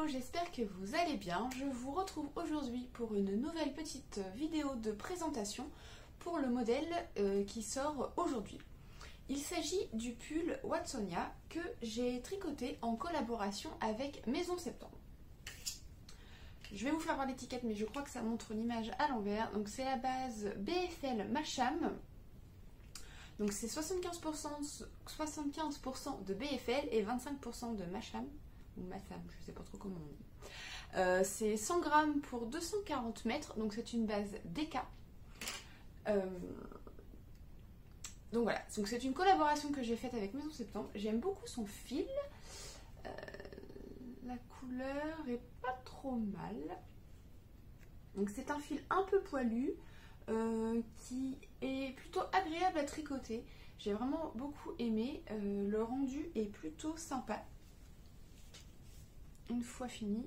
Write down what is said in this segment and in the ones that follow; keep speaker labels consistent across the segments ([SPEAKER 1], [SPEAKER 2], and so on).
[SPEAKER 1] Hello, j'espère que vous allez bien. Je vous retrouve aujourd'hui pour une nouvelle petite vidéo de présentation pour le modèle qui sort aujourd'hui. Il s'agit du pull Watsonia que j'ai tricoté en collaboration avec Maison Septembre. Je vais vous faire voir l'étiquette, mais je crois que ça montre l'image à l'envers. Donc c'est la base BFL Macham. Donc c'est 75% de BFL et 25% de Macham. Ou Massam, je ne sais pas trop comment on dit. C'est 100 grammes pour 240 mètres, donc c'est une base DK. Donc voilà, donc c'est une collaboration que j'ai faite avec Maison Septembre. J'aime beaucoup son fil. La couleur est pas trop mal. Donc c'est un fil un peu poilu qui est plutôt agréable à tricoter. J'ai vraiment beaucoup aimé. Le rendu est plutôt sympa. Une fois fini,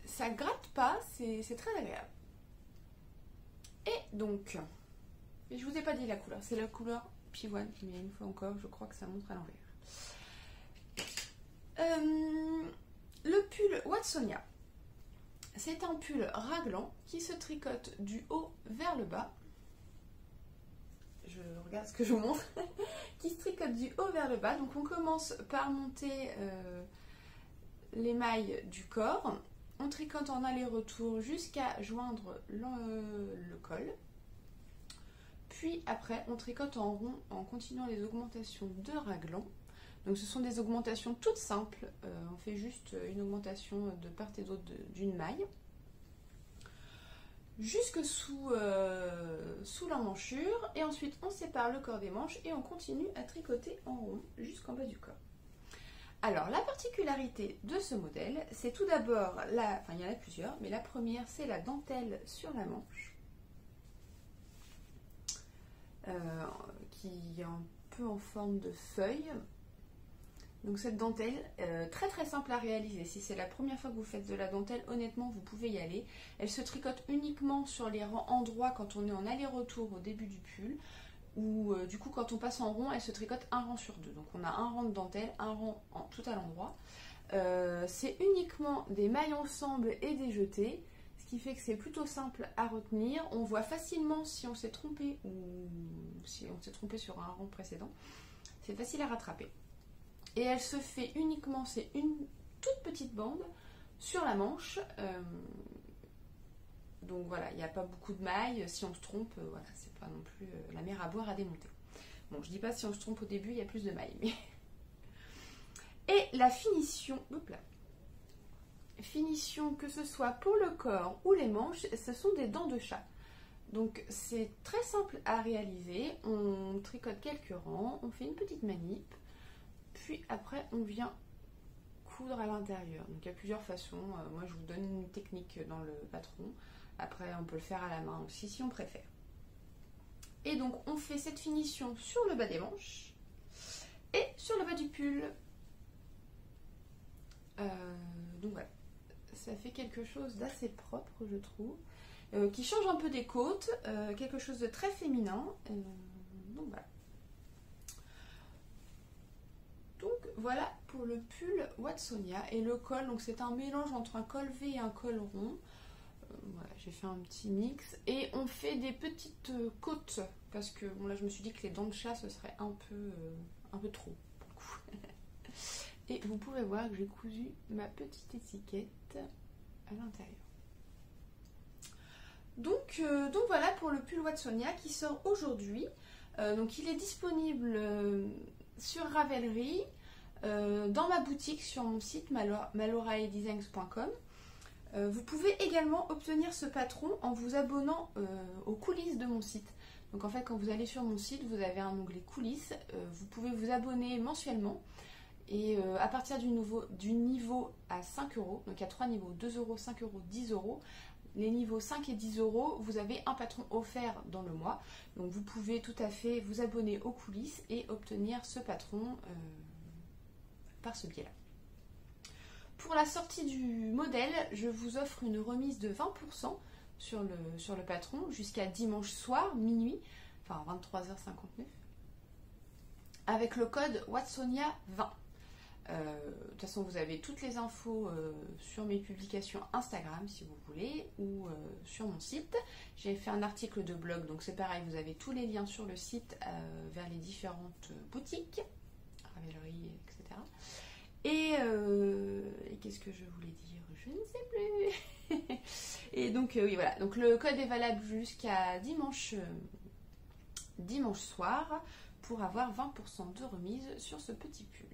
[SPEAKER 1] ça gratte pas, c'est très agréable. Et donc, je vous ai pas dit la couleur, c'est la couleur pivoine, mais une fois encore, je crois que ça montre à l'envers. Le pull Watsonia, c'est un pull raglan qui se tricote du haut vers le bas. Je regarde ce que je vous montre. Qui se tricote du haut vers le bas. Donc on commence par monter les mailles du corps. On tricote en aller-retour jusqu'à joindre le col. Puis après on tricote en rond en continuant les augmentations de raglan. Donc ce sont des augmentations toutes simples. On fait juste une augmentation de part et d'autre d'une maille. Jusque sous l'emmanchure, et ensuite on sépare le corps des manches et on continue à tricoter en rond jusqu'en bas du corps. Alors la particularité de ce modèle, c'est tout d'abord, enfin il y en a plusieurs, mais la première c'est la dentelle sur la manche, qui est un peu en forme de feuille. Donc cette dentelle, très très simple à réaliser. Si c'est la première fois que vous faites de la dentelle, honnêtement vous pouvez y aller. Elle se tricote uniquement sur les endroits quand on est en aller-retour au début du pull. Ou du coup quand on passe en rond, elle se tricote un rang sur deux. Donc on a un rang de dentelle, un rang tout à l'endroit. C'est uniquement des mailles ensemble et des jetés. Ce qui fait que c'est plutôt simple à retenir. On voit facilement si on s'est trompé ou si on s'est trompé sur un rang précédent. C'est facile à rattraper. Et elle se fait uniquement, c'est une toute petite bande sur la manche. Donc voilà, il n'y a pas beaucoup de mailles. Si on se trompe, voilà, c'est pas non plus la mer à boire à démonter. Bon, je dis pas si on se trompe au début, il y a plus de mailles. Mais... Et la finition, hop là. Finition, que ce soit pour le corps ou les manches, ce sont des dents de chat. Donc c'est très simple à réaliser. On tricote quelques rangs, on fait une petite manip. Puis après on vient coudre à l'intérieur. Donc il y a plusieurs façons. Moi je vous donne une technique dans le patron. Après on peut le faire à la main aussi si on préfère. Et donc on fait cette finition sur le bas des manches et sur le bas du pull. Donc voilà. Ça fait quelque chose d'assez propre je trouve. Qui change un peu des côtes. Quelque chose de très féminin. Donc voilà. Donc voilà pour le pull Watsonia. Et le col, donc c'est un mélange entre un col V et un col rond. Voilà, j'ai fait un petit mix. Et on fait des petites côtes. Parce que bon, là je me suis dit que les dents de chat ce serait un peu trop pour le coup. Et vous pouvez voir que j'ai cousu ma petite étiquette à l'intérieur. Donc voilà pour le pull Watsonia qui sort aujourd'hui. Donc il est disponible sur Ravelry, dans ma boutique sur mon site maloraedesigns.com. Vous pouvez également obtenir ce patron en vous abonnant aux coulisses de mon site. Donc en fait quand vous allez sur mon site, vous avez un onglet coulisses, vous pouvez vous abonner mensuellement. Et à partir du niveau à 5 €, donc il y a 3 niveaux, 2 €, 5 €, 10 €. Les niveaux 5 et 10 €, vous avez un patron offert dans le mois. Donc vous pouvez tout à fait vous abonner aux coulisses et obtenir ce patron par ce biais-là. Pour la sortie du modèle, je vous offre une remise de 20% sur le patron jusqu'à dimanche soir, minuit, enfin 23h59, avec le code Watsonia 20. De toute façon, vous avez toutes les infos sur mes publications Instagram si vous voulez, ou sur mon site. J'ai fait un article de blog, donc c'est pareil, vous avez tous les liens sur le site vers les différentes boutiques, Ravelry, etc. Et qu'est-ce que je voulais dire? Je ne sais plus. Et donc, oui, voilà. Donc, le code est valable jusqu'à dimanche soir pour avoir 20% de remise sur ce petit pull.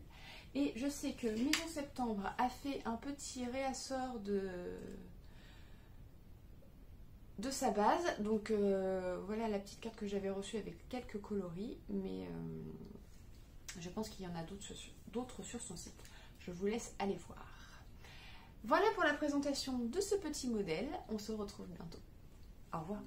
[SPEAKER 1] Et je sais que Maison Septembre a fait un petit réassort de sa base. Donc, voilà la petite carte que j'avais reçue avec quelques coloris. Mais je pense qu'il y en a d'autres sur son site. Je vous laisse aller voir. Voilà pour la présentation de ce petit modèle. On se retrouve bientôt. Au revoir.